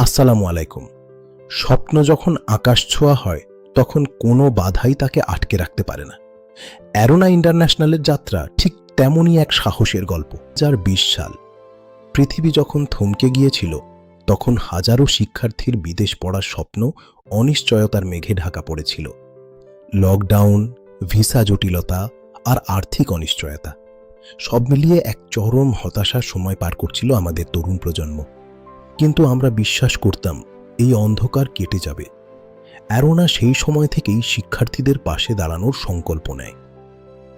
আসসালামু আলাইকুম। স্বপ্ন যখন আকাশ ছোঁয়া হয় তখন কোনো বাধাই তাকে আটকে রাখতে পারে না। অ্যারোনা ইন্টারন্যাশনালের যাত্রা ঠিক তেমনই এক সাহসের গল্প। 2020 সাল পৃথিবী যখন থমকে গিয়েছিল, তখন হাজারো শিক্ষার্থীর বিদেশ পড়ার স্বপ্ন অনিশ্চয়তার মেঘে ঢাকা পড়েছিল। লকডাউন, ভিসা জটিলতা আর আর্থিক অনিশ্চয়তা সব মিলিয়ে এক চরম হতাশার সময় পার করছিল আমাদের তরুণ প্রজন্ম। কিন্তু আমরা বিশ্বাস করতাম এই অন্ধকার কেটে যাবে। অ্যারোনা সেই সময় থেকেই শিক্ষার্থীদের পাশে দাঁড়ানোর সংকল্প নেয়।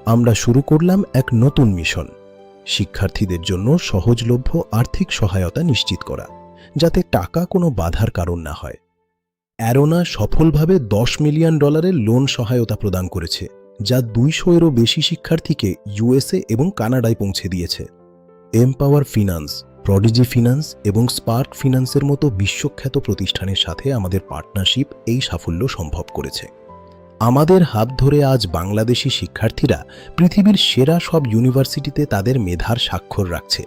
আমরা শুরু করলাম এক নতুন মিশন, শিক্ষার্থীদের জন্য সহজলভ্য আর্থিক সহায়তা নিশ্চিত করা, যাতে টাকা কোনো বাধার কারণ না হয়। অ্যারোনা সফলভাবে $10 মিলিয়ন লোন সহায়তা প্রদান করেছে, যা 200-এরও বেশি শিক্ষার্থীকে ইউএসএ এবং কানাডায় পৌঁছে দিয়েছে। এমপাওয়ার ফিনান্স, প্রডিজি ফিনান্স এবং স্পার্ক ফিনান্সের মতো বিশ্বখ্যাত প্রতিষ্ঠানের সাথে আমাদের পার্টনারশিপ এই সাফল্য সম্ভব করেছে। আমাদের হাত ধরে আজ বাংলাদেশি শিক্ষার্থীরা পৃথিবীর সেরা সব ইউনিভার্সিটিতে তাদের মেধার স্বাক্ষর রাখছে।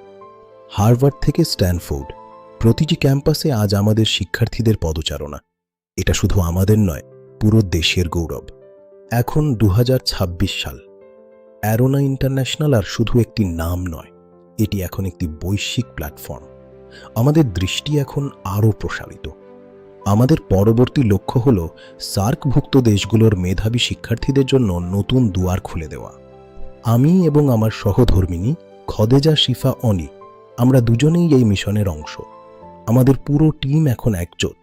হার্ভার্ড থেকে স্ট্যানফোর্ড, প্রতিটি ক্যাম্পাসে আজ আমাদের শিক্ষার্থীদের পদচারণা। এটা শুধু আমাদের নয়, পুরো দেশের গৌরব। এখন 2026 সাল। অ্যারোনা ইন্টারন্যাশনাল আর শুধু একটি নাম নয়, এটি এখন একটি বৈশ্বিক প্ল্যাটফর্ম। আমাদের দৃষ্টি এখন আরও প্রসারিত। আমাদের পরবর্তী লক্ষ্য হল সার্কভুক্ত দেশগুলোর মেধাবী শিক্ষার্থীদের জন্য নতুন দুয়ার খুলে দেওয়া। আমি এবং আমার সহধর্মিণী খদেজা শিফা অনি, আমরা দুজনেই এই মিশনের অংশ। আমাদের পুরো টিম এখন একজোট।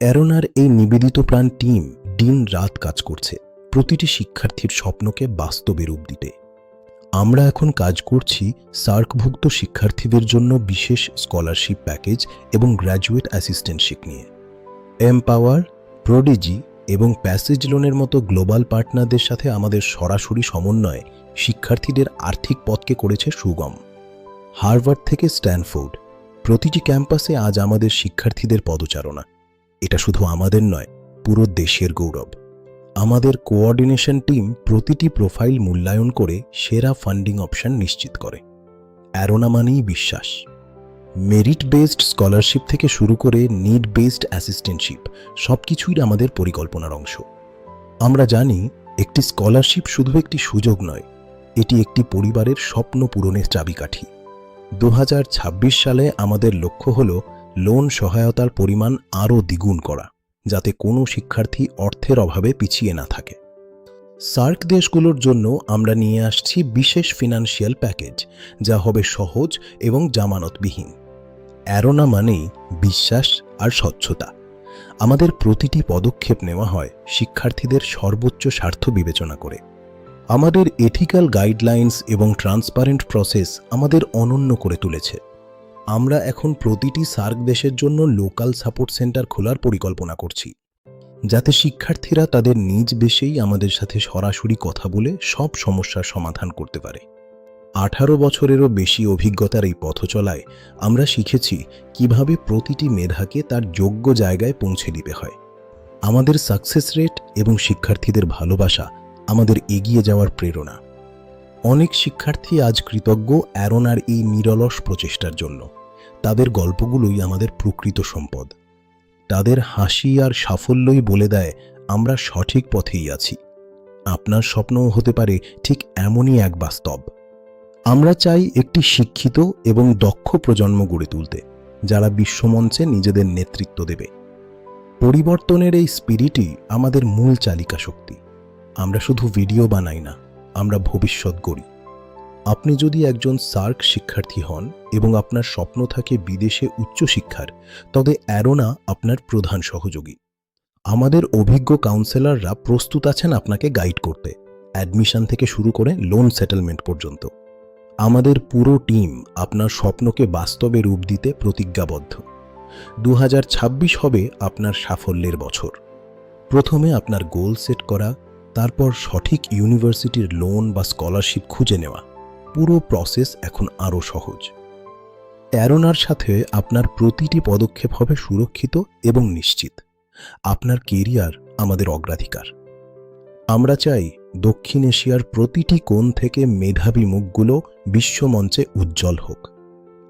অ্যারোনার এই নিবেদিত প্রাণ টিম দিন রাত কাজ করছে প্রতিটি শিক্ষার্থীর স্বপ্নকে বাস্তবে রূপ দিতে। আমরা এখন কাজ করছি সার্কভুক্ত শিক্ষার্থীদের জন্য বিশেষ স্কলারশিপ প্যাকেজ এবং গ্র্যাজুয়েট অ্যাসিস্ট্যান্টশিপ নিয়ে। এমপাওয়ার, প্রডিজি এবং প্যাসেজ লোনের মতো গ্লোবাল পার্টনারদের সাথে আমাদের সরাসরি সমন্বয়ে শিক্ষার্থীদের আর্থিক পথকে করেছে সুগম। হার্ভার্ড থেকে স্ট্যানফোর্ড, প্রতিটি ক্যাম্পাসে আজ আমাদের শিক্ষার্থীদের পদচারণা। এটা শুধু আমাদের নয়, পুরো দেশের গৌরব। আমাদের কোঅর্ডিনেশন টিম প্রতিটি প্রোফাইল মূল্যায়ন করে সেরা ফান্ডিং অপশন নিশ্চিত করে। অ্যারোনা মানেই বিশ্বাস। মেরিট বেসড স্কলারশিপ থেকে শুরু করে নিড বেসড অ্যাসিস্ট্যান্টশিপ সবকিছুই আমাদের পরিকল্পনার অংশ। আমরা জানি একটি স্কলারশিপ শুধু একটি সুযোগ নয়, এটি একটি পরিবারের স্বপ্ন পূরণের চাবিকাঠি। 2026 সালে আমাদের লক্ষ্য হল লোন সহায়তার পরিমাণ আরও দ্বিগুণ করা, যাতে কোনো শিক্ষার্থী অর্থের অভাবে পিছিয়ে না থাকে। সার্ক দেশগুলোর জন্য আমরা নিয়ে আসছি বিশেষ ফিনান্সিয়াল প্যাকেজ, যা হবে সহজ এবং জামানতবিহীন। অ্যারোনা মানেই বিশ্বাস আর স্বচ্ছতা। আমাদের প্রতিটি পদক্ষেপ নেওয়া হয় শিক্ষার্থীদের সর্বোচ্চ স্বার্থ বিবেচনা করে। আমাদের এথিক্যাল গাইডলাইন্স এবং ট্রান্সপারেন্ট প্রসেস আমাদের অনন্য করে তুলেছে। আমরা এখন প্রতিটি সার্ক দেশের জন্য লোকাল সাপোর্ট সেন্টার খোলার পরিকল্পনা করছি, যাতে শিক্ষার্থীরা তাদের নিজ দেশেই আমাদের সাথে সরাসরি কথা বলে সব সমস্যার সমাধান করতে পারে। 18 বছরেরও বেশি অভিজ্ঞতার এই পথচলায় আমরা শিখেছি কিভাবে প্রতিটি মেধাকে তার যোগ্য জায়গায় পৌঁছে দিতে হয়। আমাদের সাকসেস রেট এবং শিক্ষার্থীদের ভালোবাসা আমাদের এগিয়ে যাওয়ার প্রেরণা। অনেক শিক্ষার্থী আজ কৃতজ্ঞ অ্যারোনার এই নিরলস প্রচেষ্টার জন্য। তাদের গল্পগুলোই আমাদের প্রকৃত সম্পদ। তাদের হাসি আর সাফল্যই বলে দেয় আমরা সঠিক পথেই আছি। আপনার স্বপ্নও হতে পারে ঠিক এমনই এক বাস্তব। আমরা চাই একটি শিক্ষিত এবং দক্ষ প্রজন্ম গড়ে তুলতে, যারা বিশ্বমঞ্চে নিজেদের নেতৃত্ব দেবে। পরিবর্তনের এই স্পিরিটই আমাদের মূল চালিকা শক্তি। আমরা শুধু ভিডিও বানাই না, আমরা ভবিষ্যৎ গড়ি। আপনি যদি একজন সার্ক শিক্ষার্থী হন এবং আপনার স্বপ্ন থাকে বিদেশে উচ্চশিক্ষার, তবে অ্যারোনা আপনার প্রধান সহযোগী। আমাদের অভিজ্ঞ কাউন্সেলররা প্রস্তুত আছেন আপনাকে গাইড করতে, অ্যাডমিশন থেকে শুরু করে লোন সেটেলমেন্ট পর্যন্ত। আমাদের পুরো টিম আপনার স্বপ্নকে বাস্তবে রূপ দিতে প্রতিজ্ঞাবদ্ধ। 2026 হবে আপনার সাফল্যের বছর। প্রথমে আপনার গোল সেট করা, তারপর সঠিক ইউনিভার্সিটির লোন বা স্কলারশিপ খুঁজে নেওয়া। পুরো প্রসেস এখন আরও সহজ। অ্যারোনার সাথে আপনার প্রতিটি পদক্ষেপ হবে সুরক্ষিত এবং নিশ্চিত। আপনার কেরিয়ার আমাদের অগ্রাধিকার। আমরা চাই দক্ষিণ এশিয়ার প্রতিটি কোণ থেকে মেধাবী মুখগুলো বিশ্বমঞ্চে উজ্জ্বল হোক।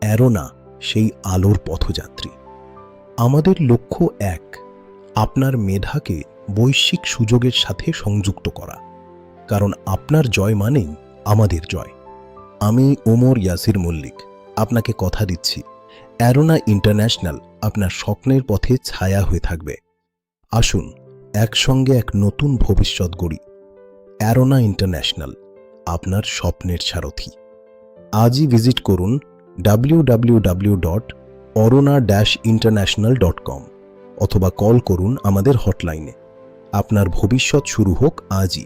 অ্যারোনা সেই আলোর পথযাত্রী। আমাদের লক্ষ্য এক, আপনার মেধাকে বৈশ্বিক সুযোগের সাথে সংযুক্ত করা, কারণ আপনার জয় মানেই আমাদের জয়। আমি ওমর ইয়াসির মল্লিক আপনাকে কথা দিচ্ছি, অ্যারোনা ইন্টারন্যাশনাল আপনার স্বপ্নের পথে ছায়া হয়ে থাকবে। আসুন একসঙ্গে এক নতুন ভবিষ্যৎ গড়ি। অ্যারোনা ইন্টারন্যাশনাল, আপনার স্বপ্নের সারথি। আজই ভিজিট করুন www.orona-international.com অথবা কল করুন আমাদের হটলাইনে। আপনার ভবিষ্যৎ শুরু হোক আজই।